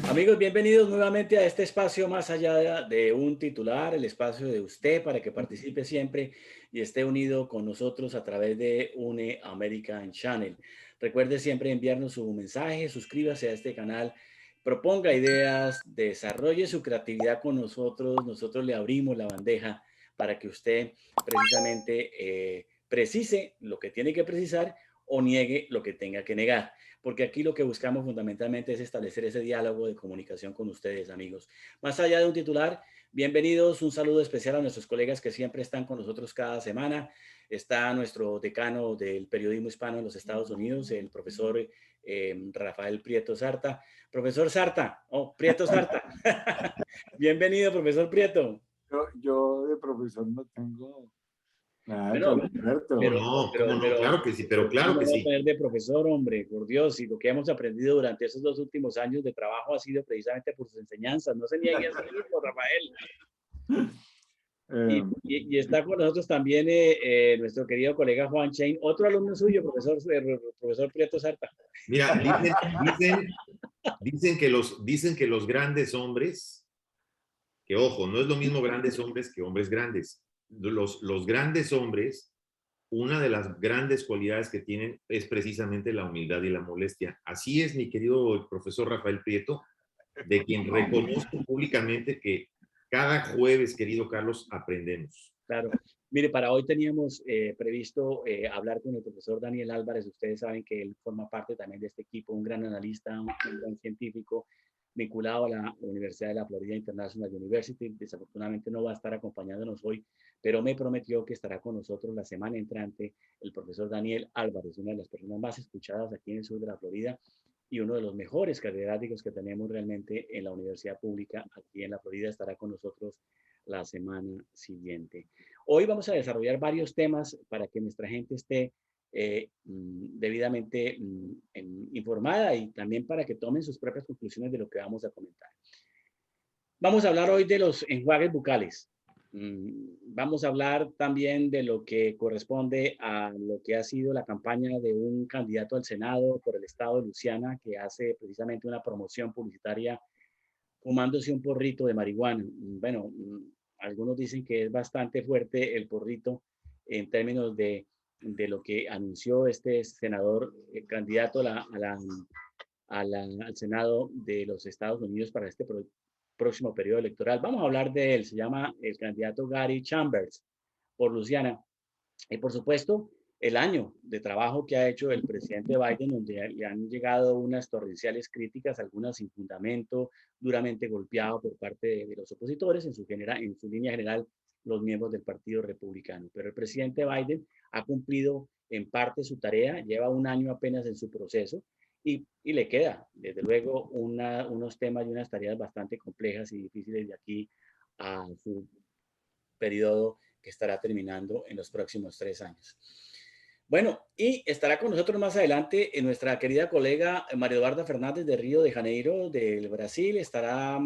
Amigos, bienvenidos nuevamente a este espacio más allá de un titular, el espacio de usted para que participe siempre y esté unido con nosotros a través de UNE American Channel. Recuerde siempre enviarnos su mensaje, suscríbase a este canal, proponga ideas, desarrolle su creatividad con nosotros. Nosotros le abrimos la bandeja para que usted precisamente precise lo que tiene que precisar o niegue lo que tenga que negar, porque aquí lo que buscamos fundamentalmente es establecer ese diálogo de comunicación con ustedes, amigos. Más allá de un titular, bienvenidos, un saludo especial a nuestros colegas que siempre están con nosotros cada semana. Está nuestro decano del periodismo hispano en los Estados Unidos, el profesor Rafael Prieto Sarta. Profesor Sarta, Prieto Sarta. Bienvenido, profesor Prieto. Yo de profesor no tengo nada Bueno, con Alberto. ¿Cómo no? Claro que sí, pero claro ¿cómo que va a sí. tener de profesor, hombre? Por Dios, y lo que hemos aprendido durante esos 2 últimos años de trabajo ha sido precisamente por sus enseñanzas. No se niegue a sí mismo, Rafael. Y está con nosotros también nuestro querido colega Juan Chain, otro alumno suyo, profesor Prieto Sarta. Mira, dicen que los grandes hombres, que ojo, no es lo mismo grandes hombres que hombres grandes. Los grandes hombres, una de las grandes cualidades que tienen es precisamente la humildad y la modestia. Así es, mi querido profesor Rafael Prieto, de quien reconozco públicamente que cada jueves, querido Carlos, aprendemos. Claro. Mire, para hoy teníamos previsto hablar con el profesor Daniel Álvarez. Ustedes saben que él forma parte también de este equipo, un gran analista, un gran científico vinculado a la Universidad de la Florida International University. Desafortunadamente no va a estar acompañándonos hoy, pero me prometió que estará con nosotros la semana entrante el profesor Daniel Álvarez, una de las personas más escuchadas aquí en el sur de la Florida y uno de los mejores catedráticos que tenemos realmente en la universidad pública aquí en la Florida. Estará con nosotros la semana siguiente. Hoy vamos a desarrollar varios temas para que nuestra gente esté debidamente informada y también para que tomen sus propias conclusiones de lo que vamos a comentar. Vamos a hablar hoy de los enjuagues bucales. Vamos a hablar también de lo que corresponde a lo que ha sido la campaña de un candidato al Senado por el estado de Luisiana que hace precisamente una promoción publicitaria fumándose un porrito de marihuana. Bueno, algunos dicen que es bastante fuerte el porrito en términos de lo que anunció este senador, candidato al Senado de los Estados Unidos para este próximo periodo electoral. Vamos a hablar de él, se llama el candidato Gary Chambers por Luisiana. Y por supuesto, el año de trabajo que ha hecho el presidente Biden, donde le han llegado unas torrenciales críticas, algunas sin fundamento, duramente golpeado por parte de los opositores, en su línea general, los miembros del Partido Republicano. Pero el presidente Biden ha cumplido en parte su tarea, lleva un año apenas en su proceso y le queda, desde luego, unos temas y unas tareas bastante complejas y difíciles de aquí a su periodo que estará terminando en los próximos 3 años. Bueno, y estará con nosotros más adelante nuestra querida colega María Eduarda Fernández de Río de Janeiro, del Brasil, estará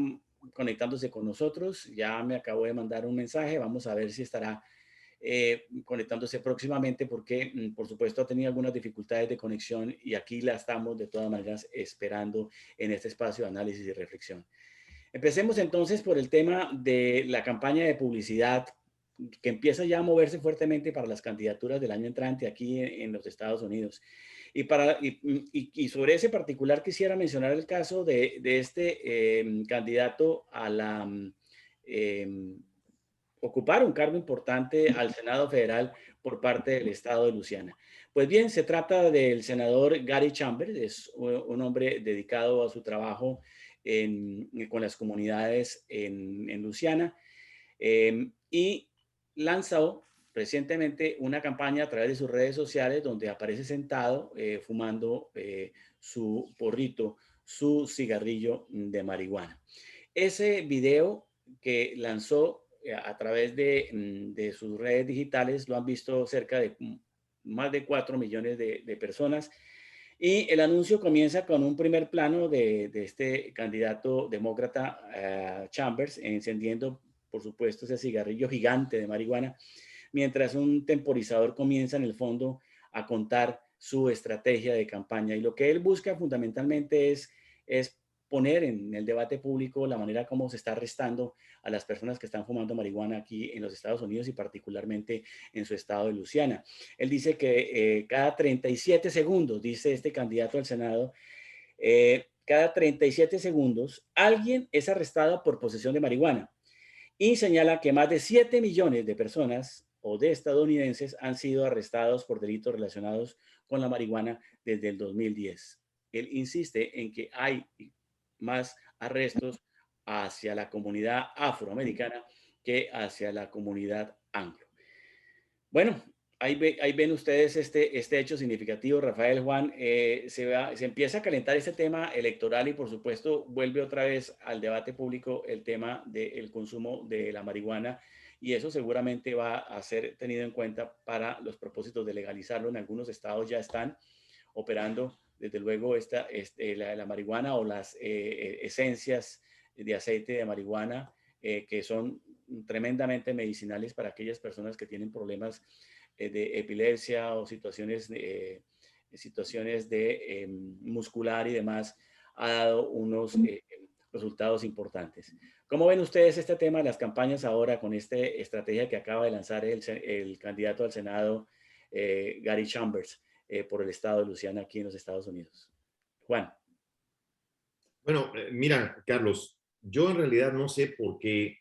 conectándose con nosotros. Ya me acabo de mandar un mensaje, vamos a ver si estará conectándose próximamente porque, por supuesto, ha tenido algunas dificultades de conexión y aquí la estamos de todas maneras esperando en este espacio de análisis y reflexión. Empecemos entonces por el tema de la campaña de publicidad que empieza ya a moverse fuertemente para las candidaturas del año entrante aquí en los Estados Unidos. Y sobre ese particular quisiera mencionar el caso de este candidato a ocupar un cargo importante al Senado Federal por parte del estado de Luisiana. Pues bien, se trata del senador Gary Chambers, es un hombre dedicado a su trabajo con las comunidades en Luisiana, y lanzó recientemente una campaña a través de sus redes sociales donde aparece sentado fumando su porrito, su cigarrillo de marihuana. Ese video que lanzó a través de sus redes digitales lo han visto cerca de más de 4 millones de personas. Y el anuncio comienza con un primer plano de este candidato demócrata, Chambers, encendiendo, por supuesto, ese cigarrillo gigante de marihuana, mientras un temporizador comienza en el fondo a contar su estrategia de campaña. Y lo que él busca fundamentalmente es poner en el debate público la manera como se está arrestando a las personas que están fumando marihuana aquí en los Estados Unidos y particularmente en su estado de Luisiana. Él dice que cada 37 segundos, dice este candidato al Senado, cada 37 segundos alguien es arrestado por posesión de marihuana y señala que más de 7 millones de personas o de estadounidenses han sido arrestados por delitos relacionados con la marihuana desde el 2010. Él insiste en que hay más arrestos hacia la comunidad afroamericana que hacia la comunidad anglo. Bueno, ahí ven ustedes este hecho significativo, Rafael, Juan. Se empieza a calentar este tema electoral y por supuesto vuelve otra vez al debate público el tema del consumo de la marihuana y eso seguramente va a ser tenido en cuenta para los propósitos de legalizarlo. En algunos estados ya están operando, desde luego, la marihuana o las esencias de aceite de marihuana que son tremendamente medicinales para aquellas personas que tienen problemas de epilepsia o situaciones de muscular y demás, ha dado unos resultados importantes. ¿Cómo ven ustedes este tema de las campañas ahora con esta estrategia que acaba de lanzar el candidato al Senado, Gary Chambers, por el estado de Luisiana aquí en los Estados Unidos? Juan. Bueno, mira, Carlos, yo en realidad no sé por qué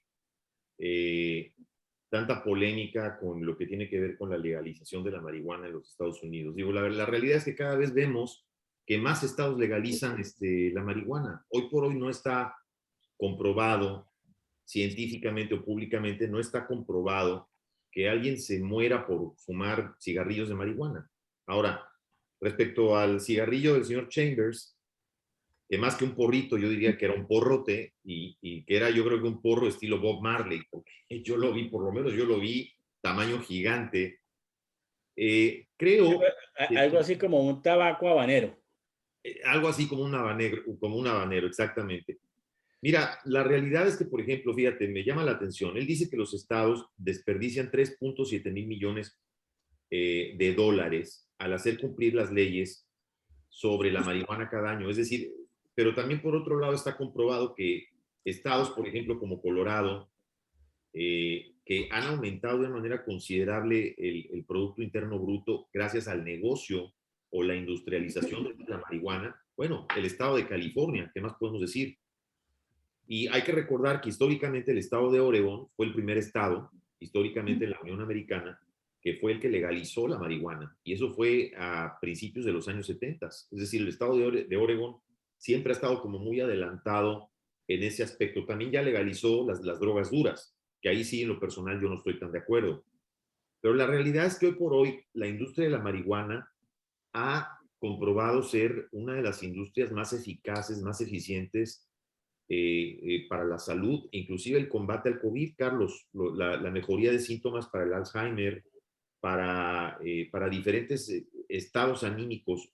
tanta polémica con lo que tiene que ver con la legalización de la marihuana en los Estados Unidos. Digo, la realidad es que cada vez vemos que más estados legalizan la marihuana. Hoy por hoy no está comprobado científicamente o públicamente, no está comprobado que alguien se muera por fumar cigarrillos de marihuana. Ahora, respecto al cigarrillo del señor Chambers, que más que un porrito, yo diría que era un porrote y que era, yo creo que un porro estilo Bob Marley, porque yo lo vi, por lo menos yo lo vi tamaño gigante. Creo que, Algo así como un tabaco habanero. algo así como un habanero, exactamente. Mira, la realidad es que, por ejemplo, fíjate, me llama la atención. Él dice que los estados desperdician 3.7 mil millones de dólares al hacer cumplir las leyes sobre la marihuana cada año. Es decir, pero también por otro lado está comprobado que estados, por ejemplo, como Colorado, que han aumentado de manera considerable el Producto Interno Bruto gracias al negocio o la industrialización de la marihuana. Bueno, el estado de California, ¿qué más podemos decir? Y hay que recordar que históricamente el estado de Oregón fue el primer estado, históricamente en la Unión Americana, que fue el que legalizó la marihuana. Y eso fue a principios de los años 70. Es decir, el estado de Oregón siempre ha estado como muy adelantado en ese aspecto. También ya legalizó las drogas duras, que ahí sí en lo personal yo no estoy tan de acuerdo. Pero la realidad es que hoy por hoy la industria de la marihuana ha comprobado ser una de las industrias más eficaces, más eficientes para la salud, inclusive el combate al COVID, Carlos, la mejoría de síntomas para el Alzheimer, para diferentes estados anímicos.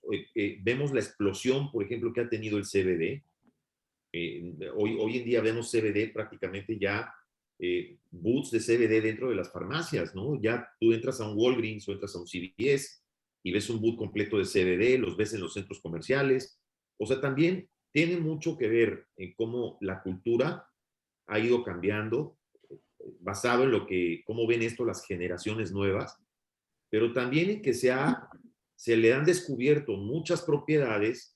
Vemos la explosión, por ejemplo, que ha tenido el CBD. Hoy en día vemos CBD prácticamente ya, booths de CBD dentro de las farmacias, ¿no? Ya tú entras a un Walgreens o entras a un CVS y ves un boot completo de CBD, los ves en los centros comerciales. O sea, también tiene mucho que ver en cómo la cultura ha ido cambiando, basado en cómo ven esto las generaciones nuevas, pero también en que se le han descubierto muchas propiedades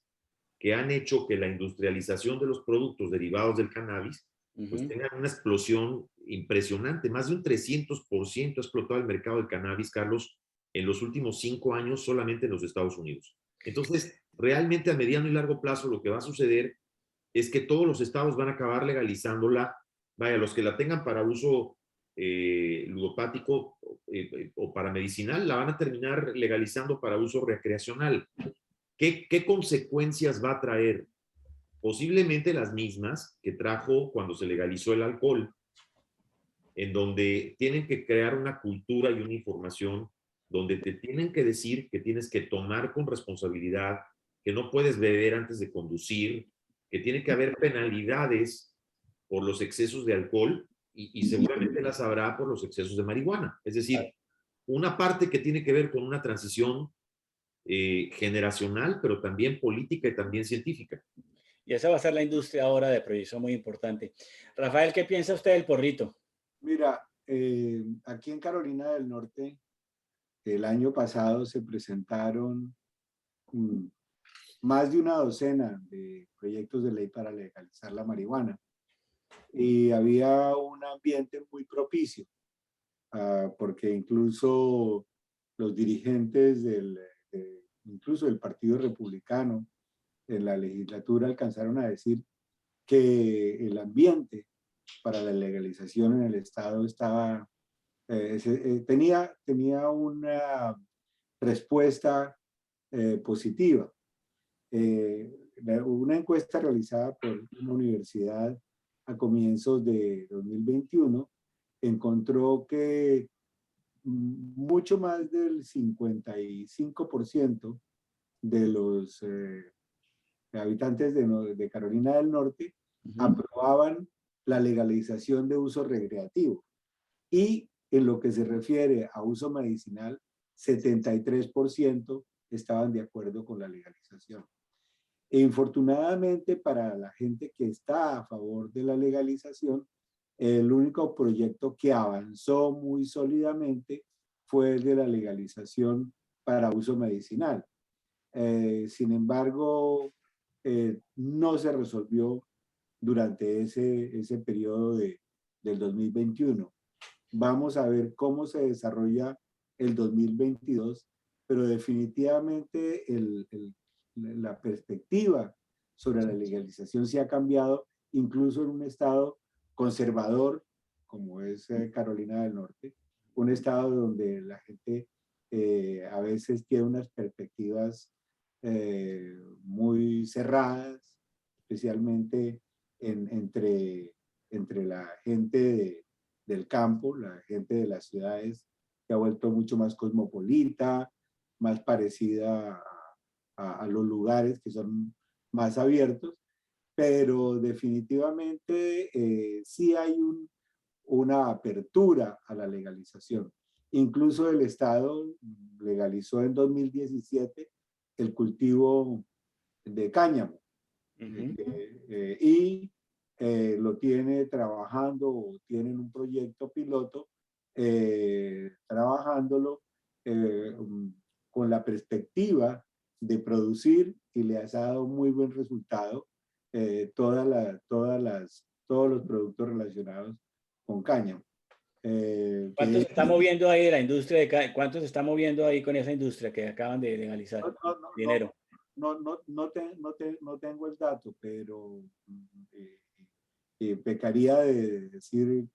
que han hecho que la industrialización de los productos derivados del cannabis pues tengan una explosión impresionante. Más de un 300% ha explotado el mercado del cannabis, Carlos, en los últimos 5 años solamente en los Estados Unidos. Entonces, realmente a mediano y largo plazo lo que va a suceder es que todos los estados van a acabar legalizándola. Vaya, los que la tengan para uso ludopático o para medicinal, la van a terminar legalizando para uso recreacional. ¿Qué consecuencias va a traer? Posiblemente las mismas que trajo cuando se legalizó el alcohol, en donde tienen que crear una cultura y una información donde te tienen que decir que tienes que tomar con responsabilidad, que no puedes beber antes de conducir, que tiene que haber penalidades por los excesos de alcohol y seguramente las habrá por los excesos de marihuana. Es decir, una parte que tiene que ver con una transición generacional, pero también política y también científica. Y esa va a ser la industria ahora de proyección muy importante. Rafael, ¿qué piensa usted del porrito? Mira, aquí en Carolina del Norte, el año pasado se presentaron más de una docena de proyectos de ley para legalizar la marihuana. Y había un ambiente muy propicio, porque incluso los dirigentes incluso del Partido Republicano en la legislatura alcanzaron a decir que el ambiente para la legalización en el Estado tenía una respuesta positiva. Una encuesta realizada por una universidad a comienzos de 2021 encontró que mucho más del 55% de los habitantes de Carolina del Norte aprobaban la legalización de uso recreativo. Y en lo que se refiere a uso medicinal, 73% estaban de acuerdo con la legalización. E infortunadamente para la gente que está a favor de la legalización, el único proyecto que avanzó muy sólidamente fue el de la legalización para uso medicinal. Sin embargo, no se resolvió durante ese periodo del 2021. Vamos a ver cómo se desarrolla el 2022, pero definitivamente la perspectiva sobre la legalización se ha cambiado, incluso en un estado conservador como es Carolina del Norte, un estado donde la gente a veces tiene unas perspectivas muy cerradas, especialmente entre la gente del campo, la gente de las ciudades, se ha vuelto mucho más cosmopolita, más parecida a los lugares que son más abiertos, pero definitivamente sí hay una apertura a la legalización. Incluso el Estado legalizó en 2017 el cultivo de cáñamo y lo tiene trabajando o tienen un proyecto piloto trabajándolo con la perspectiva de producir y le ha dado muy buen resultado todos los productos relacionados con cáñamo. ¿Cuánto se está moviendo ahí de la industria de cáñamo? ¿Cuánto se está moviendo ahí con esa industria que acaban de legalizar? Dinero. No tengo el dato, pero pecaría de decir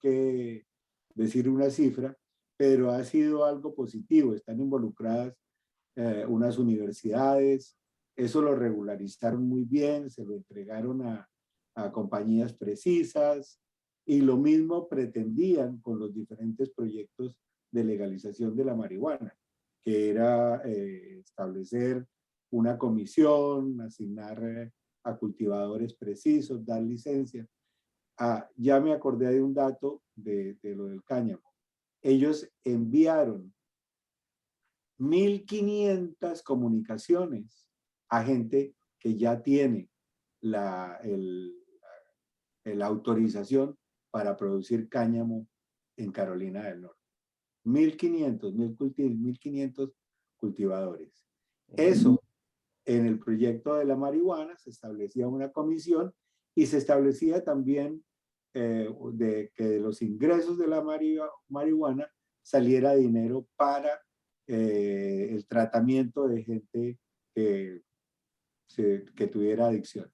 una cifra, pero ha sido algo positivo. Están involucradas unas universidades, eso lo regularizaron muy bien, se lo entregaron a compañías precisas y lo mismo pretendían con los diferentes proyectos de legalización de la marihuana, que era establecer una comisión, asignar a cultivadores precisos, dar licencia. Ya me acordé de un dato de lo del cáñamo. Ellos enviaron 1.500 comunicaciones a gente que ya tiene la autorización para producir cáñamo en Carolina del Norte. 1.500 cultivadores. Eso, en el proyecto de la marihuana, se establecía una comisión y se establecía también que de los ingresos de la marihuana saliera dinero para el tratamiento de gente que tuviera adicciones.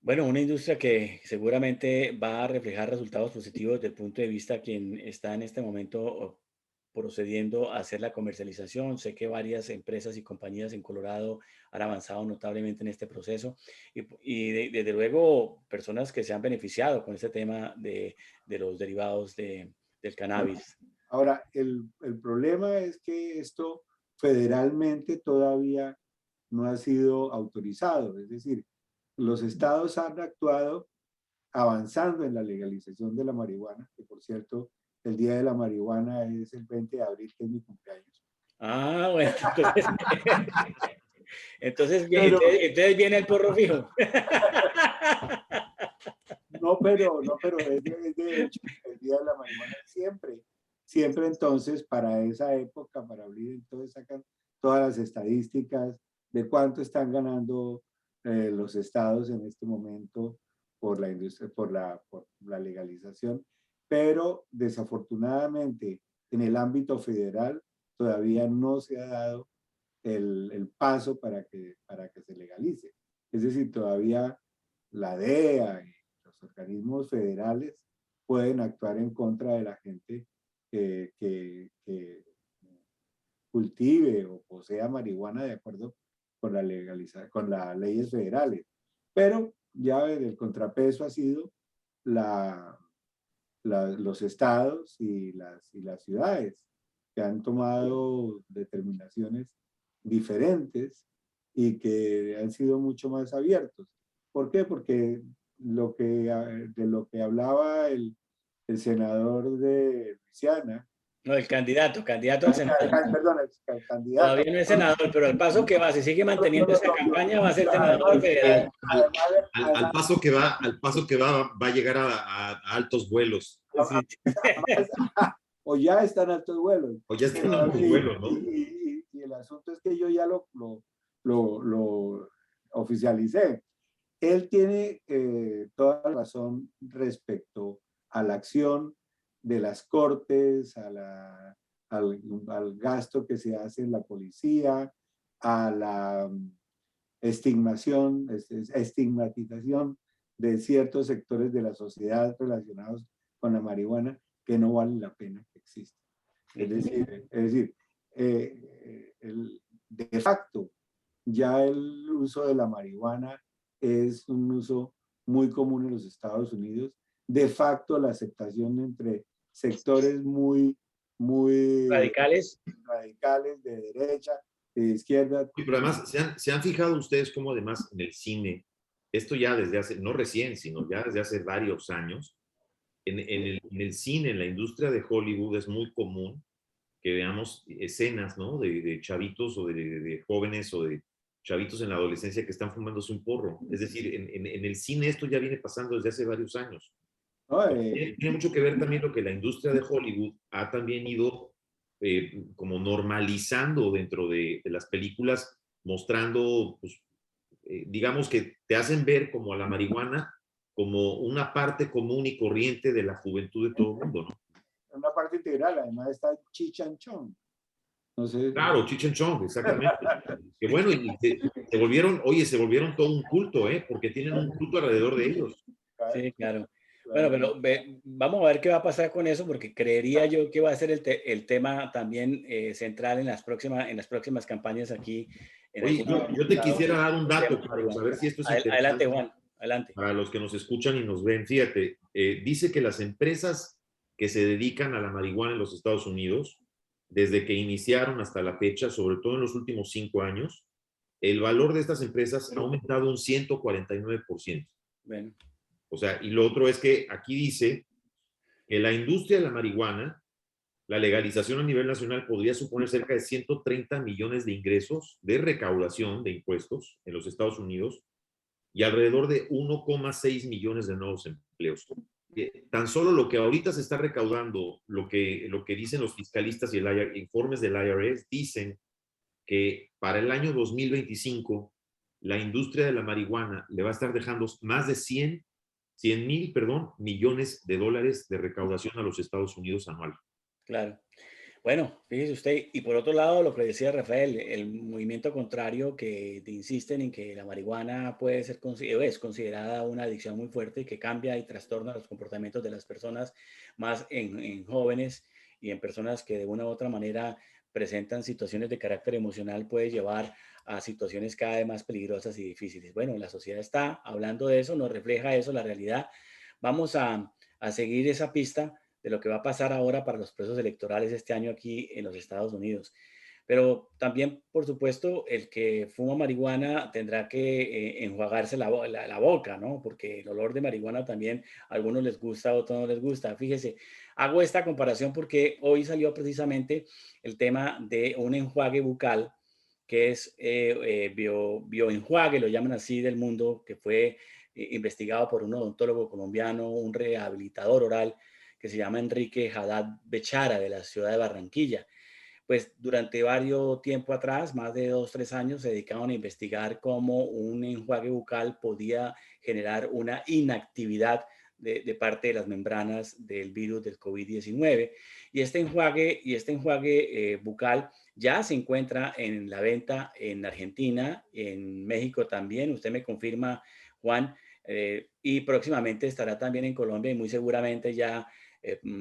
Bueno, una industria que seguramente va a reflejar resultados positivos desde el punto de vista quien está en este momento procediendo a hacer la comercialización. Sé que varias empresas y compañías en Colorado han avanzado notablemente en este proceso desde luego personas que se han beneficiado con este tema de los derivados del cannabis. Ahora, el problema es que esto federalmente todavía no ha sido autorizado, es decir, los estados han actuado avanzando en la legalización de la marihuana, que por cierto, el Día de la Marihuana es el 20 de abril, que es mi cumpleaños. Ah, bueno, entonces, Pero, entonces viene el porro fijo. no, pero es de hecho el Día de la Marihuana siempre entonces para esa época, para abril, entonces sacan todas las estadísticas de cuánto están ganando los estados en este momento por la industria, por la legalización, pero desafortunadamente en el ámbito federal todavía no se ha dado el paso para que se legalice. Es decir, todavía la DEA y los organismos federales pueden actuar en contra de la gente que cultive o posea marihuana de acuerdo con con las leyes federales. Pero ya el contrapeso ha sido los estados y las ciudades que han tomado determinaciones diferentes y que han sido mucho más abiertos. ¿Por qué? Porque de lo que hablaba el senador de Luisiana, No, el candidato al Senado. perdón, el candidato. Todavía no es senador, pero al paso que va, si sigue manteniendo esa campaña, va a ser senador Además, federal. Al paso que va, va a llegar a altos vuelos. Sí. o ya están altos vuelos. O ya están altos vuelos, ¿no? Y el asunto es que yo ya lo oficialicé. Él tiene toda la razón respecto a la acción de las cortes, al gasto que se hace en la policía, a la estigmatización de ciertos sectores de la sociedad relacionados con la marihuana que no vale la pena que exista. Es decir de facto, ya el uso de la marihuana es un uso muy común en los Estados Unidos. De facto, la aceptación entre sectores muy Radicales. radicales de derecha, de izquierda. Pero además, ¿se han fijado ustedes cómo además en el cine, esto ya desde hace, no recién, sino ya desde hace varios años, en el cine, en la industria de Hollywood es muy común que veamos escenas, ¿no? De chavitos o de jóvenes o de chavitos en la adolescencia que están fumándose un porro. Es decir, en el cine esto ya viene pasando desde hace varios años. ¿No? Tiene mucho que ver también lo que la industria de Hollywood ha también ido como normalizando dentro de las películas, mostrando, pues, digamos que te hacen ver como a la marihuana como una parte común y corriente de la juventud de todo el mundo, ¿no? Una parte integral, además está Cheech and Chong. No sé. Claro, Cheech and Chong, exactamente. Que bueno, y se volvieron todo un culto, ¿eh? Porque tienen un culto alrededor de ellos. Sí, claro. Bueno, pero vamos a ver qué va a pasar con eso, porque creería yo que va a ser el tema también central en las próximas campañas aquí. Oye, yo te quisiera dar un dato, Carlos, a ver si esto es interesante. Adelante, Juan, adelante. Para los que nos escuchan y nos ven, fíjate, dice que las empresas que se dedican a la marihuana en los Estados Unidos, desde que iniciaron hasta la fecha, sobre todo en los últimos 5 años, el valor de estas empresas ha aumentado un 149%. Bueno. O sea, y lo otro es que aquí dice que la industria de la marihuana, la legalización a nivel nacional podría suponer cerca de 130 millones de ingresos de recaudación de impuestos en los Estados Unidos y alrededor de 1,6 millones de nuevos empleos. Tan solo lo que ahorita se está recaudando, lo que dicen los fiscalistas y informes del IRS, dicen que para el año 2025 la industria de la marihuana le va a estar dejando más de 100 mil millones de dólares de recaudación a los Estados Unidos anual. Claro. Bueno, fíjese usted, y por otro lado, lo que decía Rafael, el movimiento contrario que insisten en que la marihuana puede ser es considerada una adicción muy fuerte y que cambia y trastorna los comportamientos de las personas más en jóvenes y en personas que de una u otra manera presentan situaciones de carácter emocional, puede llevar a situaciones cada vez más peligrosas y difíciles. Bueno, la sociedad está hablando de eso, nos refleja eso, la realidad. Vamos a seguir esa pista de lo que va a pasar ahora para los procesos electorales este año aquí en los Estados Unidos. Pero también, por supuesto, el que fuma marihuana tendrá que enjuagarse la boca, ¿no? Porque el olor de marihuana también a algunos les gusta, a otros no les gusta. Fíjese, hago esta comparación porque hoy salió precisamente el tema de un enjuague bucal que es bioenjuague, lo llaman así del mundo, que fue investigado por un odontólogo colombiano, un rehabilitador oral que se llama Enrique Haddad Bechara de la ciudad de Barranquilla. Pues durante varios tiempo atrás, más de 2, 3 años, se dedicaron a investigar cómo un enjuague bucal podía generar una inactividad de parte de las membranas del virus del COVID-19. Y este enjuague bucal ya se encuentra en la venta en Argentina, en México también. Usted me confirma, Juan, y próximamente estará también en Colombia y muy seguramente ya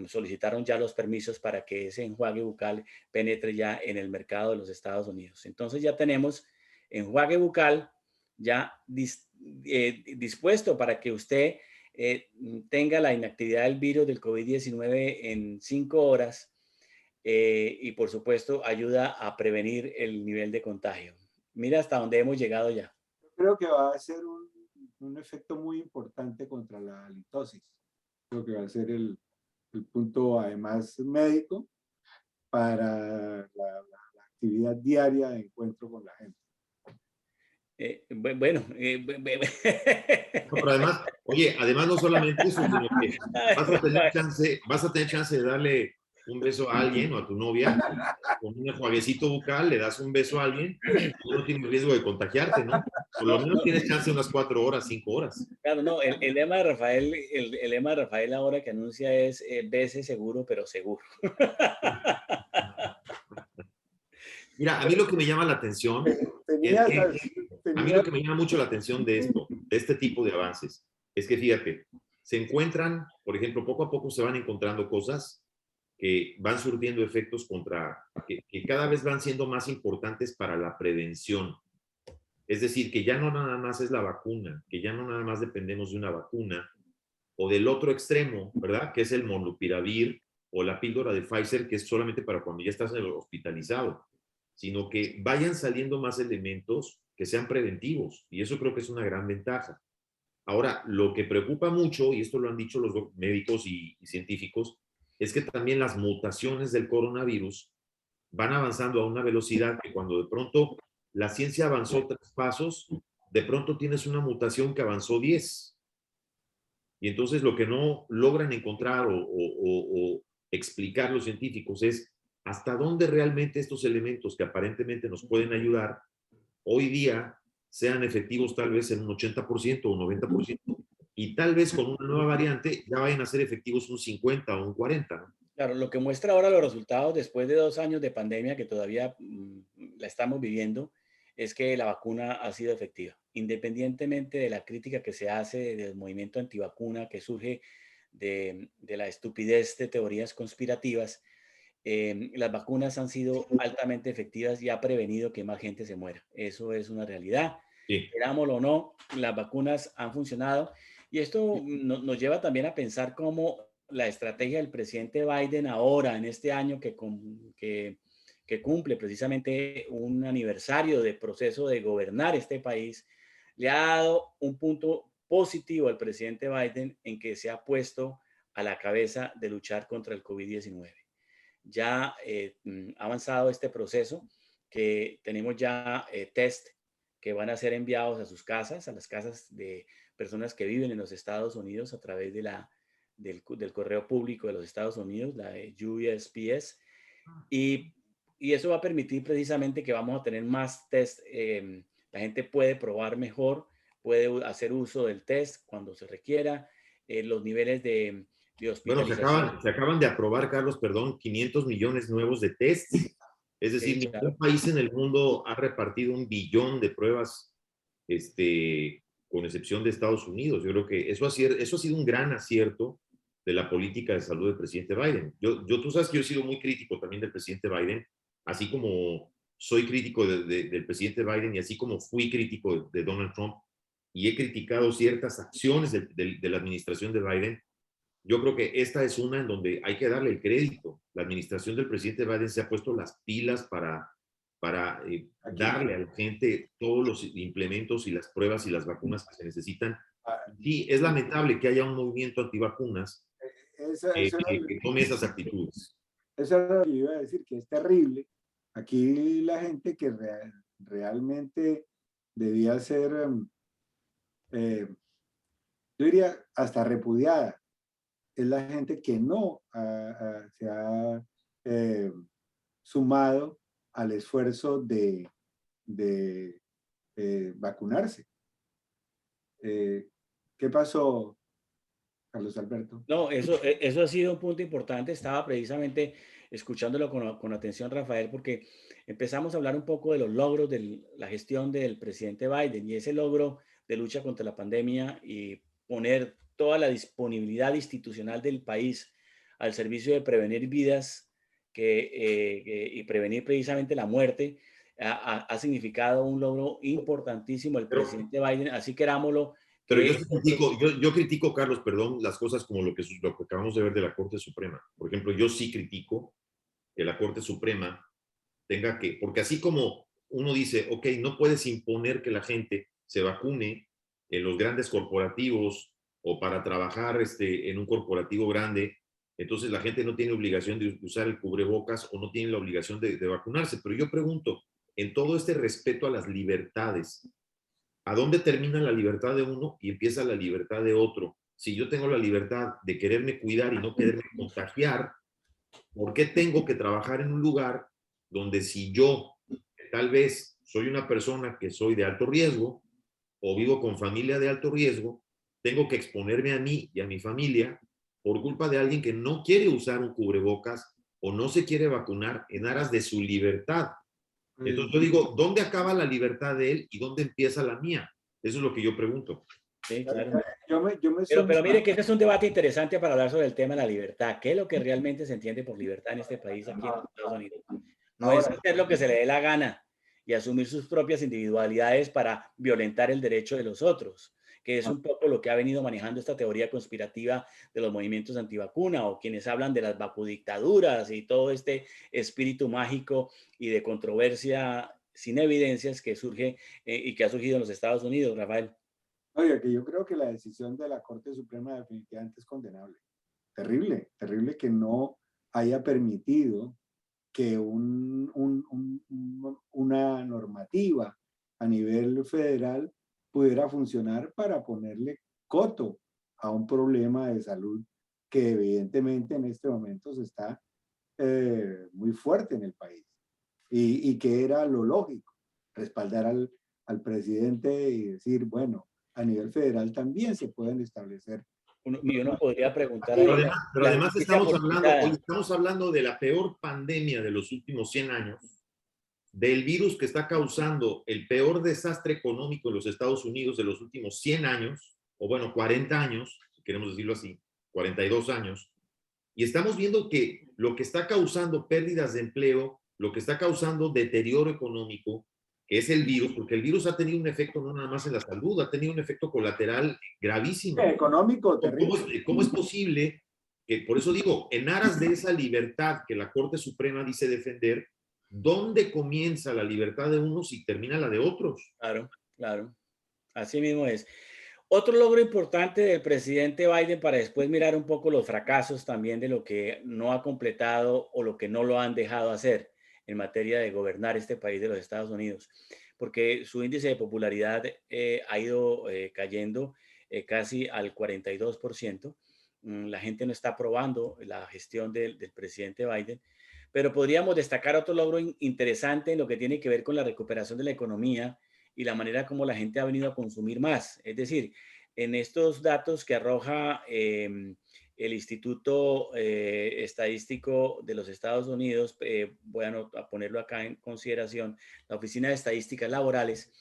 solicitaron ya los permisos para que ese enjuague bucal penetre ya en el mercado de los Estados Unidos. Entonces ya tenemos enjuague bucal ya dispuesto para que usted tenga la inactividad del virus del COVID-19 en 5 horas y por supuesto ayuda a prevenir el nivel de contagio. Mira hasta dónde hemos llegado ya. Yo creo que va a ser un efecto muy importante contra la halitosis. Creo que va a ser el punto, además, médico para la actividad diaria de encuentro con la gente. Bueno, No, pero además, oye, además no solamente eso, sino que vas a tener chance de darle un beso a alguien o a tu novia con un enjuaguecito bucal, le das un beso a alguien y no tienes riesgo de contagiarte, ¿no? Por lo no, menos no, tienes chance unas 4 horas, 5 horas. claro, no, el lema de Rafael, el lema de Rafael ahora que anuncia es bese seguro, pero seguro. Mira, a mí lo que me llama la atención es Tenías, que a mí lo tenías, que me llama mucho la atención de esto, de este tipo de avances, es que fíjate, se encuentran, por ejemplo, poco a poco se van encontrando cosas que van surtiendo efectos que cada vez van siendo más importantes para la prevención. Es decir, que ya no nada más es la vacuna, que ya no nada más dependemos de una vacuna, o del otro extremo, ¿verdad? Que es el molnupiravir o la píldora de Pfizer, que es solamente para cuando ya estás hospitalizado, sino que vayan saliendo más elementos que sean preventivos, y eso creo que es una gran ventaja. Ahora, lo que preocupa mucho, y esto lo han dicho los médicos y científicos, es que también las mutaciones del coronavirus van avanzando a una velocidad que cuando de pronto la ciencia avanzó 3 pasos, de pronto tienes una mutación que avanzó 10. Y entonces lo que no logran encontrar o explicar los científicos es hasta dónde realmente estos elementos que aparentemente nos pueden ayudar hoy día sean efectivos tal vez en un 80% o un 90%, y tal vez con una nueva variante ya vayan a ser efectivos un 50 o un 40, ¿no? Claro, lo que muestra ahora los resultados después de 2 años de pandemia que todavía la estamos viviendo es que la vacuna ha sido efectiva, independientemente de la crítica que se hace del movimiento antivacuna que surge de la estupidez de teorías conspirativas. Las vacunas han sido altamente efectivas y ha prevenido que más gente se muera. Eso es una realidad. Sí. Querámoslo o no, las vacunas han funcionado y esto nos lleva también a pensar cómo la estrategia del presidente Biden ahora, en este año que cumple precisamente un aniversario de proceso de gobernar este país, le ha dado un punto positivo al presidente Biden en que se ha puesto a la cabeza de luchar contra el COVID-19. Ya ha avanzado este proceso, que tenemos ya test que van a ser enviados a sus casas, a las casas de personas que viven en los Estados Unidos a través del correo público de los Estados Unidos, la USPS, y, y eso va a permitir precisamente que vamos a tener más test. La gente puede probar mejor, puede hacer uso del test cuando se requiera. Los niveles de Bueno, hospitalización. se acaban de aprobar, Carlos, perdón, 500 millones nuevos de tests. Es decir, Sí, ningún claro. país en el mundo ha repartido 1 billón de pruebas, con excepción de Estados Unidos. Yo creo que eso ha sido un gran acierto de la política de salud del presidente Biden. Tú sabes que yo he sido muy crítico también del presidente Biden, así como soy crítico del presidente Biden y así como fui crítico de Donald Trump y he criticado ciertas acciones de la administración de Biden. Yo creo que esta es una en donde hay que darle el crédito. La administración del presidente Biden se ha puesto las pilas para darle a la gente todos los implementos y las pruebas y las vacunas que se necesitan. Ah, Sí, es lamentable que haya un movimiento antivacunas eso era, que tome esas actitudes. eso era lo que iba a decir, que es terrible. Aquí la gente que realmente debía ser, eh, yo diría, hasta repudiada, es la gente que no se ha eh, sumado al esfuerzo de vacunarse. ¿Qué pasó, Carlos Alberto? No, eso ha sido un punto importante. Estaba precisamente escuchándolo con atención, Rafael, porque empezamos a hablar un poco de los logros de la gestión del presidente Biden y ese logro de lucha contra la pandemia y poner toda la disponibilidad institucional del país al servicio de prevenir vidas y prevenir precisamente la muerte ha significado un logro importantísimo el Pero, presidente Biden, así querámoslo pero que yo critico, Carlos, perdón, las cosas como lo que acabamos de ver de la Corte Suprema. Por ejemplo, yo sí critico que la Corte Suprema tenga que, porque así como uno dice, ok, no puedes imponer que la gente se vacune en los grandes corporativos o para trabajar en un corporativo grande, entonces la gente no tiene obligación de usar el cubrebocas o no tiene la obligación de vacunarse. Pero yo pregunto, en todo este respeto a las libertades, ¿a dónde termina la libertad de uno y empieza la libertad de otro? Si yo tengo la libertad de quererme cuidar y no quererme contagiar, ¿por qué tengo que trabajar en un lugar donde si yo tal vez soy una persona que soy de alto riesgo o vivo con familia de alto riesgo, tengo que exponerme a mí y a mi familia por culpa de alguien que no quiere usar un cubrebocas o no se quiere vacunar en aras de su libertad? Entonces yo digo, ¿dónde acaba la libertad de él y dónde empieza la mía? Eso es lo que yo pregunto. sí, claro. Yo me Pero sumo. mire que ese es un debate interesante para hablar sobre el tema de la libertad. ¿Qué es lo que realmente se entiende por libertad en este país, aquí en Estados Unidos? No es Ahora, hacer lo que se le dé la gana y asumir sus propias individualidades para violentar el derecho de los otros, que es un poco lo que ha venido manejando esta teoría conspirativa de los movimientos antivacuna o quienes hablan de las vacudictaduras y todo este espíritu mágico y de controversia sin evidencias que surge y que ha surgido en los Estados Unidos, Rafael. oiga, que yo creo que la decisión de la Corte Suprema definitivamente es condenable. Terrible, terrible que no haya permitido que una normativa a nivel federal pudiera funcionar para ponerle coto a un problema de salud que evidentemente en este momento se está muy fuerte en el país y que era lo lógico, respaldar al presidente y decir, bueno, a nivel federal también se pueden establecer. Y uno podría preguntar Pero ahí además, pero la además justicia politizada. estamos hablando de la peor pandemia de los últimos 100 años, del virus que está causando el peor desastre económico en los Estados Unidos de los últimos 100 años, o bueno, 40 años, si queremos decirlo así, 42 años, y estamos viendo que lo que está causando pérdidas de empleo, lo que está causando deterioro económico, que es el virus, porque el virus ha tenido un efecto no nada más en la salud, ha tenido un efecto colateral gravísimo. Económico, ¿Cómo es posible que, por eso digo, en aras de esa libertad que la Corte Suprema dice defender, ¿dónde comienza la libertad de unos y termina la de otros? Claro, claro. Así mismo es. Otro logro importante del presidente Biden para después mirar un poco los fracasos también de lo que no ha completado o lo que no lo han dejado hacer en materia de gobernar este país de los Estados Unidos, porque su índice de popularidad ha ido cayendo casi al 42%. La gente no está aprobando la gestión del presidente Biden, pero podríamos destacar otro logro interesante en lo que tiene que ver con la recuperación de la economía y la manera como la gente ha venido a consumir más. Es decir, en estos datos que arroja el Instituto Estadístico de los Estados Unidos, voy a ponerlo acá en consideración, la Oficina de Estadísticas Laborales,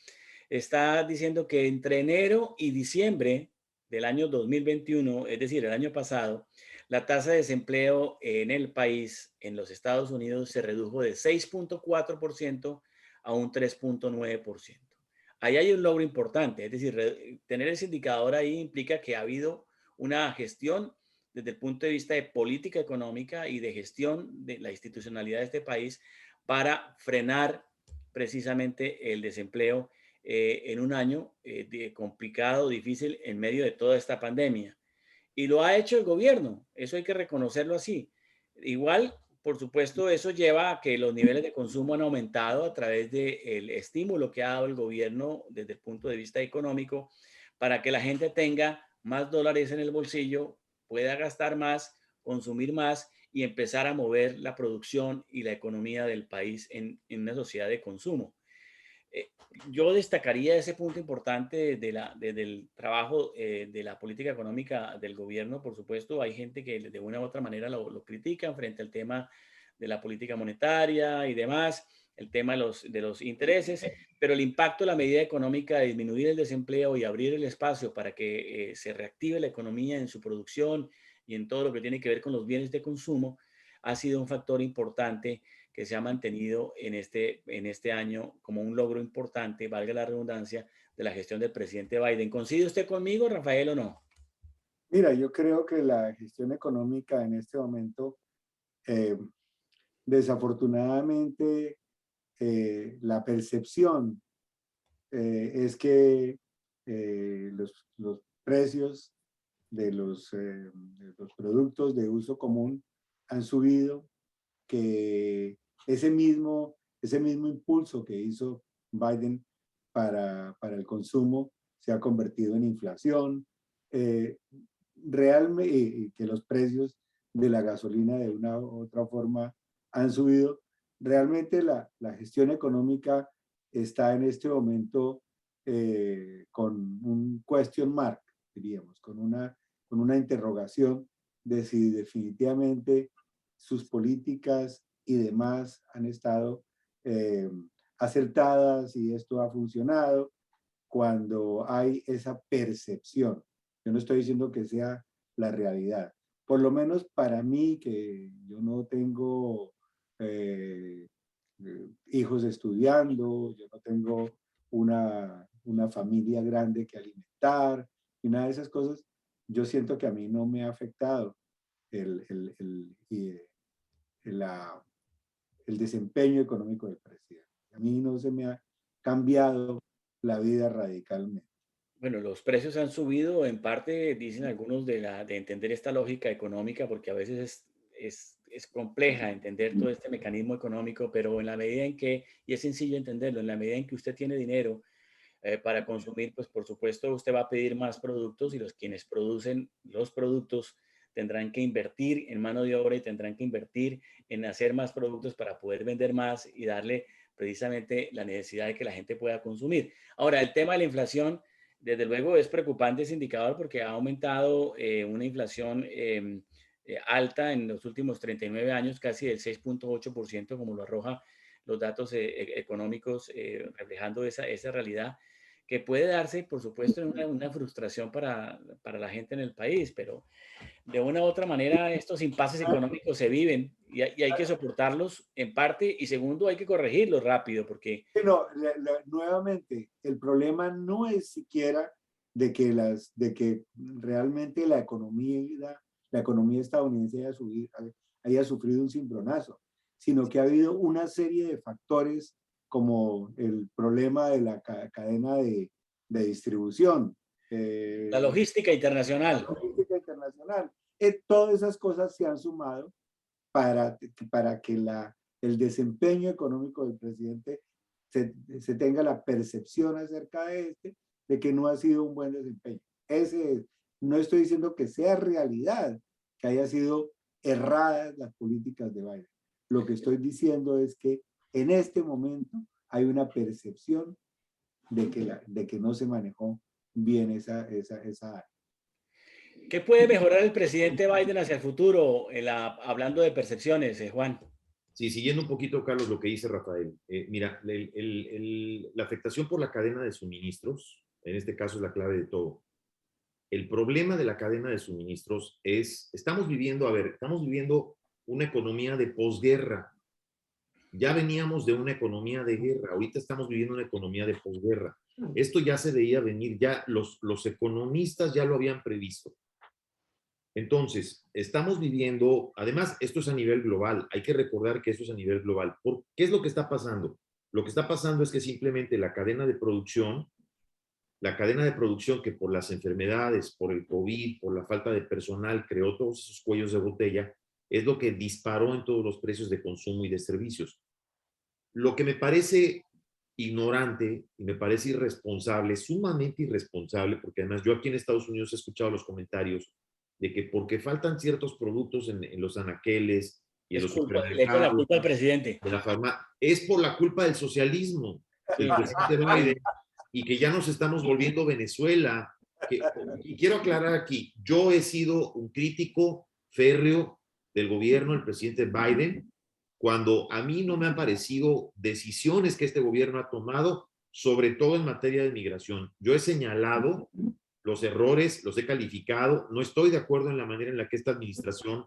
está diciendo que entre enero y diciembre del año 2021, es decir, el año pasado, la tasa de desempleo en el país, en los Estados Unidos, se redujo de 6.4% a un 3.9%. Ahí hay un logro importante, es decir, tener ese indicador ahí implica que ha habido una gestión desde el punto de vista de política económica y de gestión de la institucionalidad de este país para frenar precisamente el desempleo en un año complicado, difícil, en medio de toda esta pandemia. Y lo ha hecho el gobierno, eso hay que reconocerlo así. Igual, por supuesto, eso lleva a que los niveles de consumo han aumentado a través del estímulo que ha dado el gobierno desde el punto de vista económico para que la gente tenga más dólares en el bolsillo, pueda gastar más, consumir más y empezar a mover la producción y la economía del país en una sociedad de consumo. Yo destacaría ese punto importante del trabajo de la política económica del gobierno. Por supuesto, hay gente que de una u otra manera lo critica frente al tema de la política monetaria y demás, el tema de los intereses, pero el impacto de la medida económica de disminuir el desempleo y abrir el espacio para que se reactive la economía en su producción y en todo lo que tiene que ver con los bienes de consumo ha sido un factor importante que se ha mantenido en este año como un logro importante, valga la redundancia, de la gestión del presidente Biden. ¿Coincide usted conmigo, Rafael, o no? Mira, yo creo que la gestión económica en este momento, eh, desafortunadamente, la percepción es que los precios de los productos de uso común han subido, que ese mismo impulso que hizo Biden para el consumo se ha convertido en inflación, eh, realmente que los precios de la gasolina de una u otra forma han subido. Realmente la gestión económica está en este momento con un question mark, diríamos, con una interrogación de si definitivamente sus políticas y demás han estado acertadas y esto ha funcionado cuando hay esa percepción. Yo no estoy diciendo que sea la realidad. Por lo menos para mí, que yo no tengo hijos estudiando, yo no tengo una familia grande que alimentar, y nada de esas cosas, yo siento que a mí no me ha afectado el, el, el, la, el desempeño económico del presidente. A mí no se me ha cambiado la vida radicalmente. Bueno, los precios han subido en parte, dicen algunos, de entender esta lógica económica, porque a veces es compleja entender todo este mecanismo económico, pero en la medida en que, y es sencillo entenderlo, en la medida en que usted tiene dinero para consumir, pues por supuesto usted va a pedir más productos y los quienes producen los productos tendrán que invertir en mano de obra y tendrán que invertir en hacer más productos para poder vender más y darle precisamente la necesidad de que la gente pueda consumir. Ahora, el tema de la inflación, desde luego es preocupante ese indicador porque ha aumentado una inflación alta en los últimos 39 años, casi del 6.8%, como lo arroja los datos económicos reflejando esa realidad que puede darse, por supuesto, en una frustración para la gente en el país, pero de una u otra manera estos impases económicos se viven y hay que soportarlos en parte y segundo hay que corregirlos rápido porque... No, nuevamente, el problema no es siquiera de que realmente la economía estadounidense haya sufrido un cimbronazo, sino que ha habido una serie de factores como el problema de la cadena de distribución. La logística internacional. La logística internacional. Todas esas cosas se han sumado para que el desempeño económico del presidente se tenga la percepción acerca de que no ha sido un buen desempeño. No estoy diciendo que sea realidad, que haya sido erradas las políticas de Biden. Lo que estoy diciendo es que en este momento hay una percepción de que no se manejó bien esa área. ¿Qué puede mejorar el presidente Biden hacia el futuro, hablando de percepciones, Juan? Sí, siguiendo un poquito, Carlos, lo que dice Rafael. Mira, la afectación por la cadena de suministros, en este caso es la clave de todo. El problema de la cadena de suministros es, estamos viviendo una economía de posguerra. Ya veníamos de una economía de guerra, ahorita estamos viviendo una economía de posguerra. Esto ya se veía venir, ya los economistas ya lo habían previsto. Entonces, estamos viviendo, además, esto es a nivel global, hay que recordar que esto es a nivel global. ¿Qué es lo que está pasando? Lo que está pasando es que simplemente la cadena de producción que por las enfermedades, por el COVID, por la falta de personal, creó todos esos cuellos de botella, es lo que disparó en todos los precios de consumo y de servicios. Lo que me parece ignorante y me parece irresponsable, sumamente irresponsable, porque además yo aquí en Estados Unidos he escuchado los comentarios de que porque faltan ciertos productos en los anaqueles y en los Le echo la supermercados, culpa al presidente. de la farmacia, es por la culpa del socialismo, del presidente Biden, y que ya nos estamos volviendo Venezuela. Y quiero aclarar aquí, yo he sido un crítico férreo del gobierno del presidente Biden, cuando a mí no me han parecido decisiones que este gobierno ha tomado, sobre todo en materia de migración. Yo he señalado los errores, los he calificado, no estoy de acuerdo en la manera en la que esta administración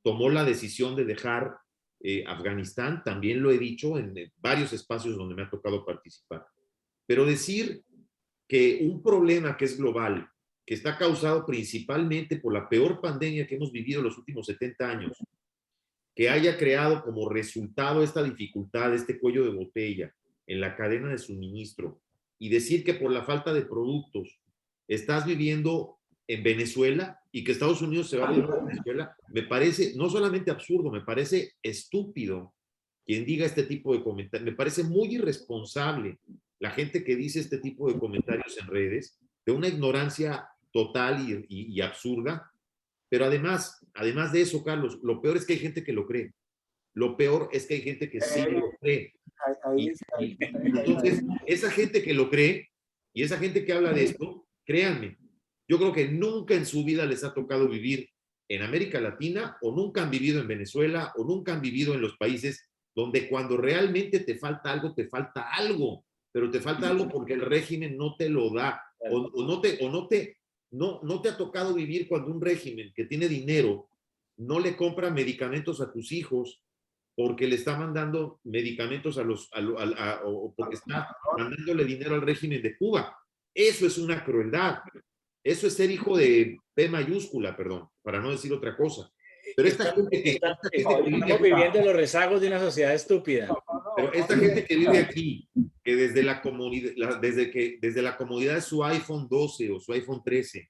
tomó la decisión de dejar Afganistán, también lo he dicho en varios espacios donde me ha tocado participar. Pero decir que un problema que es global, que está causado principalmente por la peor pandemia que hemos vivido en los últimos 70 años, que haya creado como resultado esta dificultad, este cuello de botella en la cadena de suministro, y decir que por la falta de productos estás viviendo en Venezuela y que Estados Unidos se va a vivir en Venezuela, me parece no solamente absurdo, me parece estúpido quien diga este tipo de comentarios. Me parece muy irresponsable la gente que dice este tipo de comentarios en redes, de una ignorancia total y absurda. Pero además de eso, Carlos, lo peor es que hay gente que lo cree. Lo peor es que hay gente que sí lo cree. Entonces, esa gente que lo cree y esa gente que habla de esto, créanme, yo creo que nunca en su vida les ha tocado vivir en América Latina, o nunca han vivido en Venezuela, o nunca han vivido en los países donde cuando realmente te falta algo, pero te falta algo porque el régimen no te lo da, no te ha tocado vivir cuando un régimen que tiene dinero no le compra medicamentos a tus hijos porque le está mandando medicamentos o porque está mandándole dinero al régimen de Cuba. Eso es una crueldad. Eso es ser hijo de P mayúscula, perdón, para no decir otra cosa. Pero Estamos viviendo los rezagos de una sociedad estúpida. Pero esta gente que vive aquí, que desde la comodidad de su iPhone 12 o su iPhone 13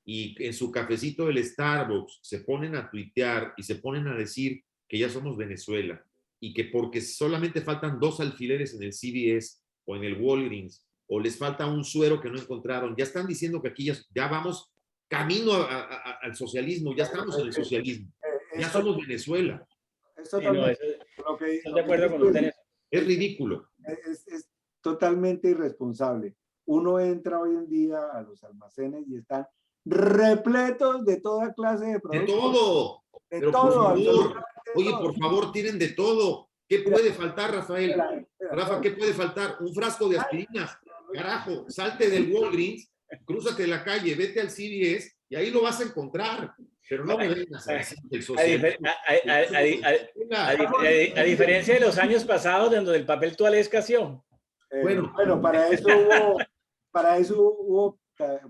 y en su cafecito del Starbucks se ponen a tuitear y se ponen a decir que ya somos Venezuela y que porque solamente faltan 2 alfileres en el CVS o en el Walgreens o les falta un suero que no encontraron, ya están diciendo que aquí ya vamos camino al socialismo, ya estamos en el socialismo, ya somos Venezuela. Estoy de acuerdo con ustedes. Es ridículo. Es totalmente irresponsable. Uno entra hoy en día a los almacenes y están repletos de toda clase de productos. De todo. De todo. Oye, por favor, tienen de todo. ¿Qué puede faltar, Rafael? Rafa, ¿qué puede faltar? Un frasco de aspirinas. Carajo, salte del Walgreens, crúzate la calle, vete al CVS y ahí lo vas a encontrar. Pero no me vengas a decir que el socialismo. A diferencia de los años pasados, donde el papel toalé escaseó. Bueno, para eso hubo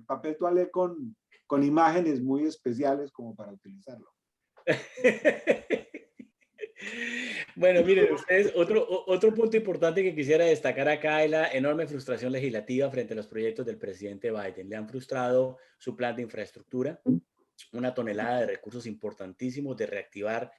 papel toalé con imágenes muy especiales como para utilizarlo. Bueno, miren, ustedes, otro punto importante que quisiera destacar acá es la enorme frustración legislativa frente a los proyectos del presidente Biden. Le han frustrado su plan de infraestructura, una tonelada de recursos importantísimos de reactivar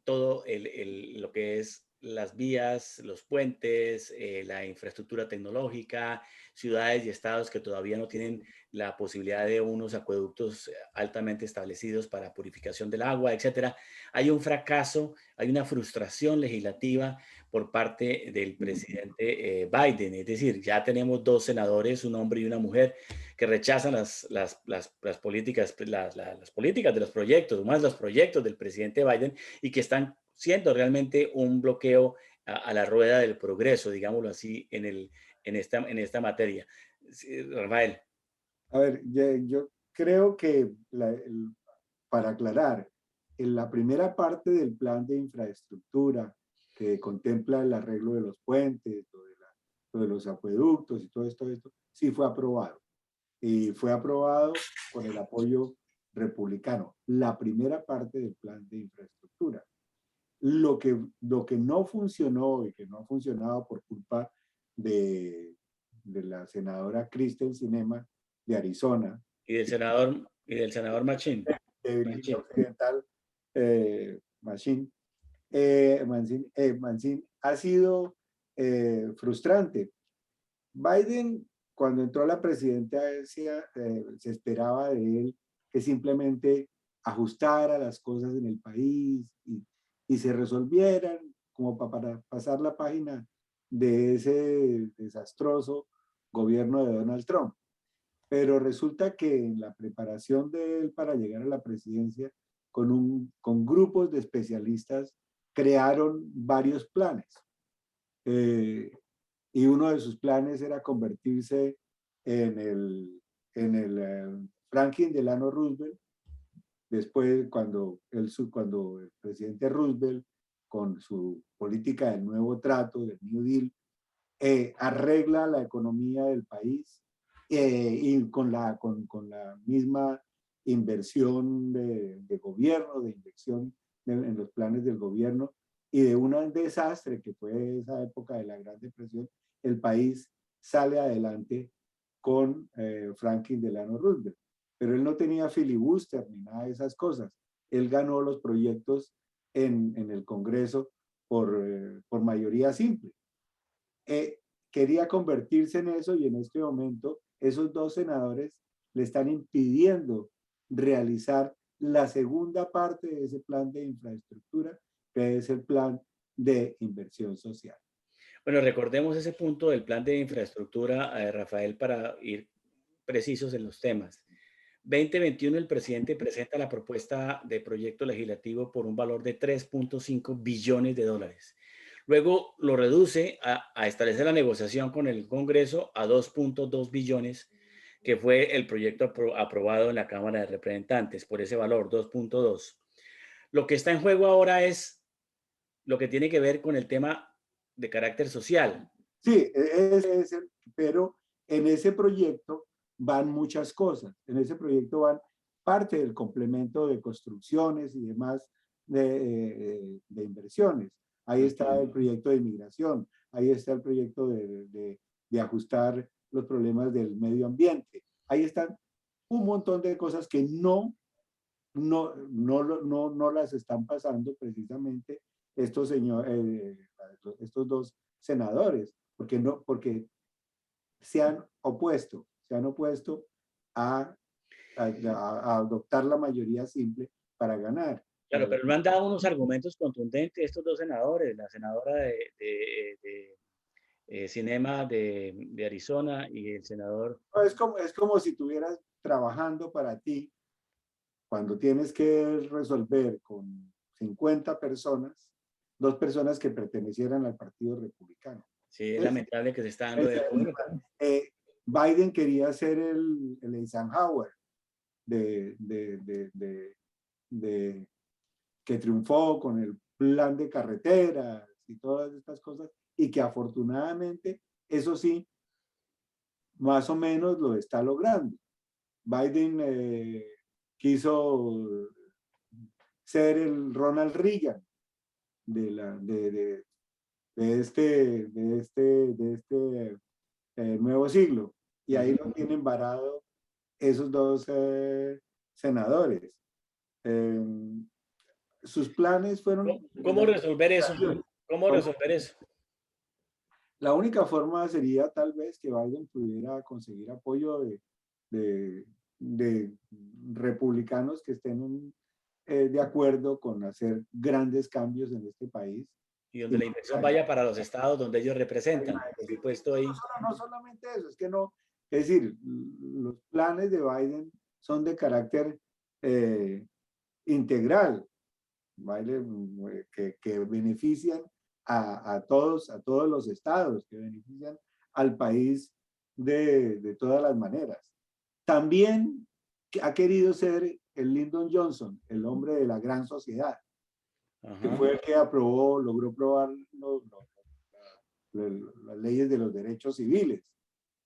todo lo que es las vías, los puentes, la infraestructura tecnológica, ciudades y estados que todavía no tienen la posibilidad de unos acueductos altamente establecidos para purificación del agua, etcétera. Hay un fracaso, hay una frustración legislativa por parte del presidente Biden. Es decir, ya tenemos dos senadores, un hombre y una mujer, que rechazan las políticas, las políticas de los proyectos, más los proyectos del presidente Biden, y que están siendo realmente un bloqueo a la rueda del progreso, digámoslo así, en esta materia. Sí, Rafael. A ver, yo creo que para aclarar, en la primera parte del plan de infraestructura que contempla el arreglo de los puentes, lo de los acueductos y todo esto, sí fue aprobado. Y fue aprobado con el apoyo republicano. La primera parte del plan de infraestructura. Lo que no funcionó y que no ha funcionado por culpa de la senadora Kristen Sinema de Arizona. Y del senador Machín. De Virginia Occidental, Manchin, Manchin, ha sido frustrante. Biden, cuando entró a la presidencia, se esperaba de él que simplemente ajustara las cosas en el país y se resolvieran como para pasar la página de ese desastroso gobierno de Donald Trump. Pero resulta que en la preparación de él para llegar a la presidencia, con grupos de especialistas, crearon varios planes. Y uno de sus planes era convertirse en el Franklin Delano Roosevelt. Después, cuando el presidente Roosevelt, con su política del nuevo trato, del New Deal, arregla la economía del país y con la misma inversión de gobierno, de inversión en los planes del gobierno, y de un desastre que fue esa época de la Gran Depresión, el país sale adelante con Franklin Delano Roosevelt. Pero él no tenía filibuster ni nada de esas cosas. Él ganó los proyectos en el Congreso por mayoría simple. Quería convertirse en eso y en este momento esos dos senadores le están impidiendo realizar la segunda parte de ese plan de infraestructura, que es el plan de inversión social. Bueno, recordemos ese punto del plan de infraestructura, Rafael, para ir precisos en los temas. 2021 el presidente presenta la propuesta de proyecto legislativo por un valor de 3.5 billones de dólares. Luego lo reduce a establecer la negociación con el Congreso a 2.2 billones, que fue el proyecto aprobado en la Cámara de Representantes por ese valor, 2.2. Lo que está en juego ahora es lo que tiene que ver con el tema de carácter social. Sí, pero en ese proyecto van muchas cosas. En ese proyecto van parte del complemento de construcciones y demás de inversiones. Ahí está el proyecto de inmigración, ahí está el proyecto de ajustar los problemas del medio ambiente. Ahí están un montón de cosas que no las están pasando precisamente estos dos senadores, porque se han opuesto a adoptar la mayoría simple para ganar. Claro, pero no han dado unos argumentos contundentes estos dos senadores, la senadora de Sinema de Arizona y el senador. Es como si estuvieras trabajando para ti cuando tienes que resolver con 50 personas, 2 personas que pertenecieran al Partido Republicano. Sí, es lamentable que se está dando de acuerdo. Biden quería ser el Eisenhower que triunfó con el plan de carreteras y todas estas cosas, y que afortunadamente, eso sí, más o menos lo está logrando. Biden quiso ser el Ronald Reagan de este nuevo siglo, y ahí lo tienen varado esos dos senadores. Sus planes fueron... ¿Cómo resolver eso? ¿Cómo resolver eso? La única forma sería tal vez que Biden pudiera conseguir apoyo de republicanos que estén de acuerdo con hacer grandes cambios en este país, Y donde la inversión vaya para los estados donde ellos representan. Por supuesto, ahí. No solamente eso, es que no, es decir, los planes de Biden son de carácter integral, ¿vale? Que benefician a todos los estados, que benefician al país de todas las maneras. También ha querido ser el Lyndon Johnson, el hombre de la gran sociedad, que fue el que logró aprobar las leyes de los derechos civiles,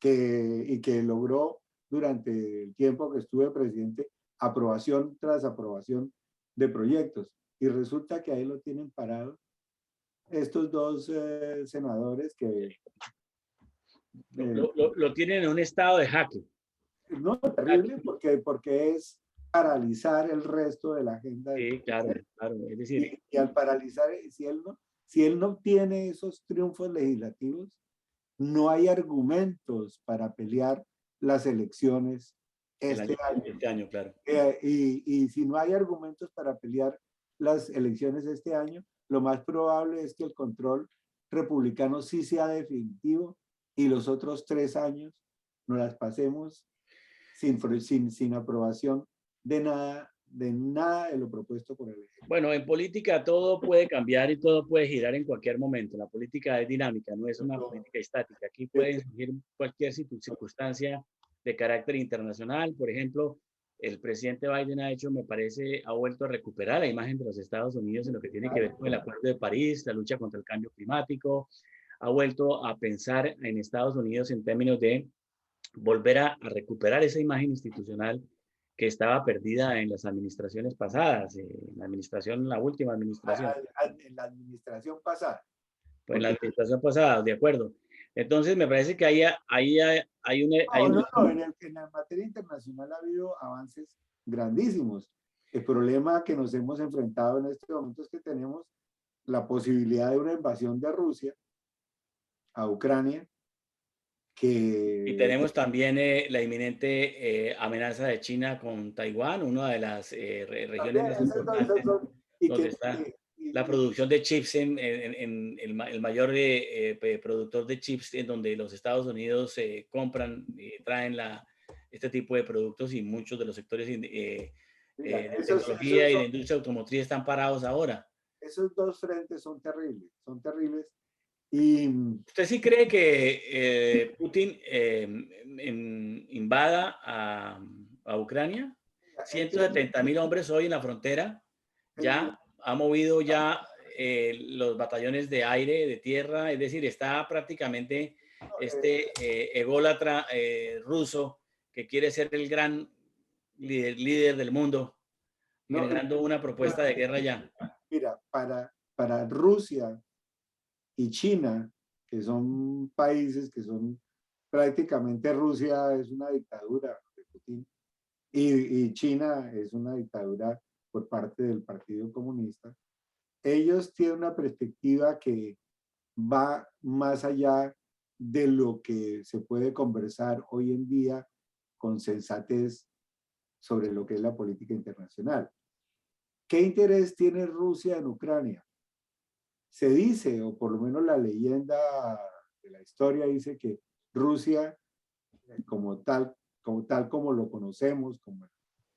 y que logró durante el tiempo que estuve presidente aprobación tras aprobación de proyectos. Y resulta que ahí lo tienen parado estos dos senadores que... Lo tienen en un estado de jaque. No, terrible, porque es paralizar el resto de la agenda. Sí, claro, claro. Es decir, y al paralizar, si él no obtiene esos triunfos legislativos, no hay argumentos para pelear las elecciones este año. Este año, claro. Y si no hay argumentos para pelear las elecciones este año, lo más probable es que el control republicano sí sea definitivo y los otros 3 años nos las pasemos sin aprobación de nada de lo propuesto por el Ejecutivo. Bueno, en política todo puede cambiar y todo puede girar en cualquier momento. La política es dinámica, no es una política estática. Aquí puede surgir cualquier circunstancia de carácter internacional. Por ejemplo, el presidente Biden me parece, ha vuelto a recuperar la imagen de los Estados Unidos en lo que tiene que ver con el Acuerdo de París, la lucha contra el cambio climático. Ha vuelto a pensar en Estados Unidos en términos de volver a recuperar esa imagen institucional que estaba perdida en las administraciones pasadas, la última administración. En la administración pasada. Pues en la administración pasada, de acuerdo. Entonces, me parece que hay en la materia internacional ha habido avances grandísimos. El problema que nos hemos enfrentado en este momento es que tenemos la posibilidad de una invasión de Rusia a Ucrania. Y tenemos también la inminente amenaza de China con Taiwán, una de las regiones más importantes donde está la producción de chips, el mayor productor de chips, en donde los Estados Unidos compran y traen este tipo de productos, y muchos de los sectores de tecnología y de industria automotriz están parados ahora. Esos dos frentes son terribles, son terribles. Y ¿usted sí cree que Putin invada a Ucrania? 170.000 hombres hoy en la frontera. Ya ha movido los batallones de aire, de tierra, es decir, está prácticamente ególatra ruso que quiere ser el gran líder del mundo, generando una propuesta de guerra ya. Mira, para Rusia y China, que son países que son prácticamente, Rusia es una dictadura de Putin y China es una dictadura por parte del Partido Comunista, ellos tienen una perspectiva que va más allá de lo que se puede conversar hoy en día con sensatez sobre lo que es la política internacional. ¿Qué interés tiene Rusia en Ucrania? Se dice, o por lo menos la leyenda de la historia dice que Rusia, como tal como lo conocemos, como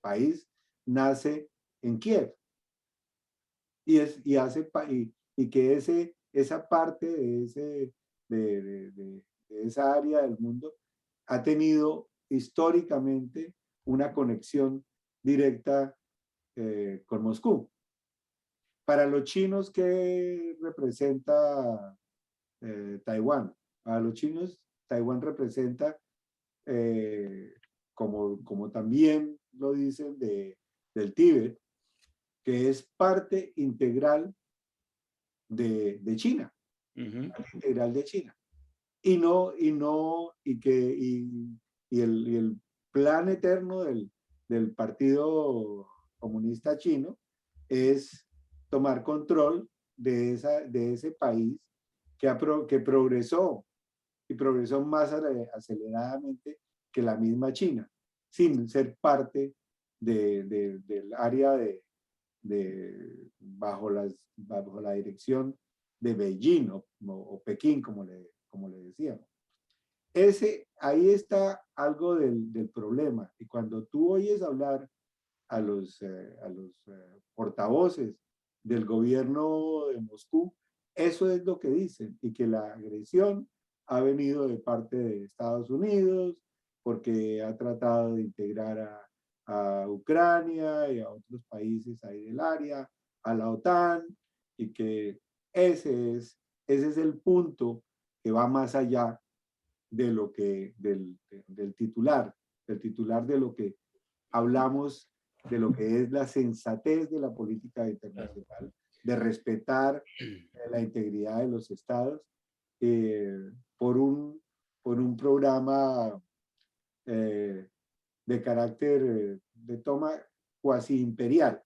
país, nace en Kiev. Y que esa parte de esa área del mundo ha tenido históricamente una conexión directa con Moscú. Para los chinos, ¿qué representa Taiwán? Para los chinos, Taiwán representa, como también lo dicen del Tíbet, que es parte integral de China, integral de China. Y el plan eterno del Partido Comunista Chino es tomar control de ese país que progresó más aceleradamente que la misma China, sin ser parte del área bajo la dirección Beijing o Pekín, como le decíamos. Ahí está algo del problema. Y cuando tú oyes hablar a los portavoces del gobierno de Moscú, eso es lo que dicen, y que la agresión ha venido de parte de Estados Unidos, porque ha tratado de integrar a Ucrania y a otros países ahí del área, a la OTAN, y que ese es el punto que va más allá de lo que, del titular de lo que hablamos, de lo que es la sensatez de la política internacional, de respetar la integridad de los estados, por un programa de carácter de toma cuasi imperial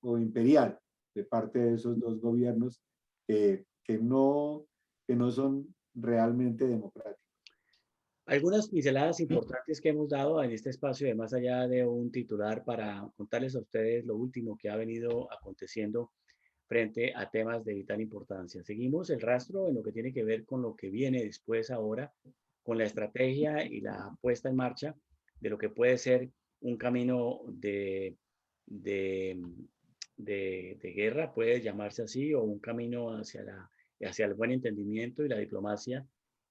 o imperial de parte de esos dos gobiernos que no son realmente democráticos. Algunas pinceladas importantes que hemos dado en este espacio, de más allá de un titular, para contarles a ustedes lo último que ha venido aconteciendo frente a temas de vital importancia. Seguimos el rastro en lo que tiene que ver con lo que viene después ahora, con la estrategia y la puesta en marcha de lo que puede ser un camino de guerra, puede llamarse así, o un camino hacia el buen entendimiento y la diplomacia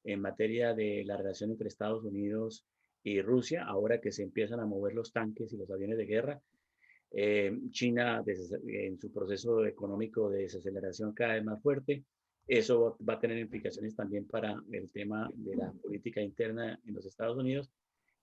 en materia de la relación entre Estados Unidos y Rusia, ahora que se empiezan a mover los tanques y los aviones de guerra. China en su proceso económico de desaceleración cada vez más fuerte. Eso va a tener implicaciones también para el tema de la política interna en los Estados Unidos.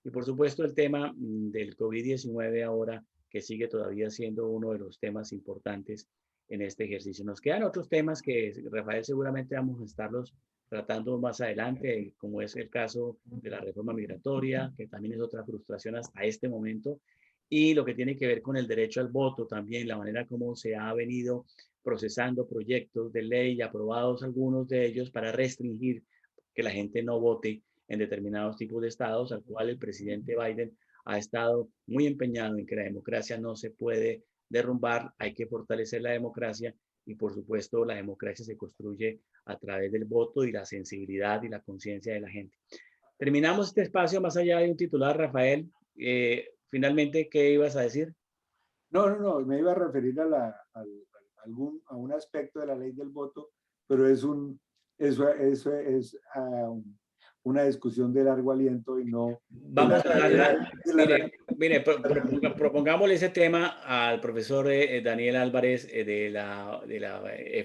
Y por supuesto el tema del COVID-19 ahora, que sigue todavía siendo uno de los temas importantes en este ejercicio. Nos quedan otros temas que, Rafael, seguramente vamos a estarlos tratando más adelante, como es el caso de la reforma migratoria, que también es otra frustración hasta este momento, y lo que tiene que ver con el derecho al voto también, la manera como se ha venido procesando proyectos de ley, aprobados algunos de ellos para restringir que la gente no vote en determinados tipos de estados, al cual el presidente Biden ha estado muy empeñado en que la democracia no se puede derrumbar, hay que fortalecer la democracia, y por supuesto la democracia se construye a través del voto y la sensibilidad y la conciencia de la gente. Terminamos este espacio más allá de un titular, Rafael. Finalmente, ¿qué ibas a decir? No, me iba a referir a un aspecto de la ley del voto, pero eso es una discusión de largo aliento y no... Vamos a darle, mire, propongámosle ese tema al profesor Daniel Álvarez de la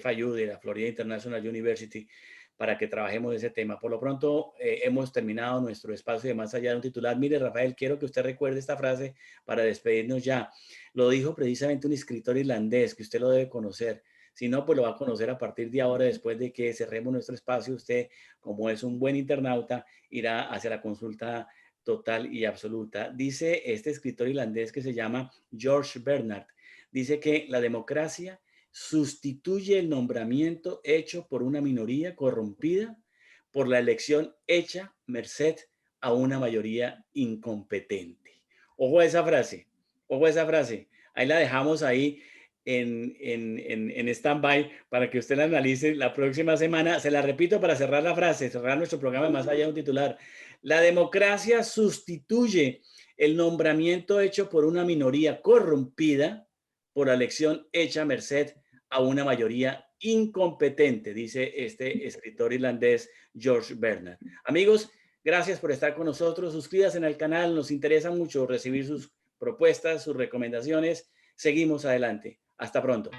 FIU, de la Florida International University, para que trabajemos ese tema. Por lo pronto, hemos terminado nuestro espacio de más allá de un titular. Mire, Rafael, quiero que usted recuerde esta frase para despedirnos ya. Lo dijo precisamente un escritor irlandés que usted lo debe conocer. Si no, pues lo va a conocer a partir de ahora, después de que cerremos nuestro espacio. Usted, como es un buen internauta, irá hacia la consulta total y absoluta. Dice este escritor irlandés que se llama George Bernard, dice que la democracia sustituye el nombramiento hecho por una minoría corrompida por la elección hecha merced a una mayoría incompetente. Ojo a esa frase, ojo a esa frase. Ahí la dejamos ahí en stand-by para que usted la analice la próxima semana. Se la repito para cerrar la frase, cerrar nuestro programa más allá de un titular. La democracia sustituye el nombramiento hecho por una minoría corrompida por la elección hecha merced a una mayoría incompetente, dice este escritor irlandés George Bernard. Amigos, gracias por estar con nosotros. Suscríbanse al canal, nos interesa mucho recibir sus propuestas, sus recomendaciones. Seguimos adelante. Hasta pronto.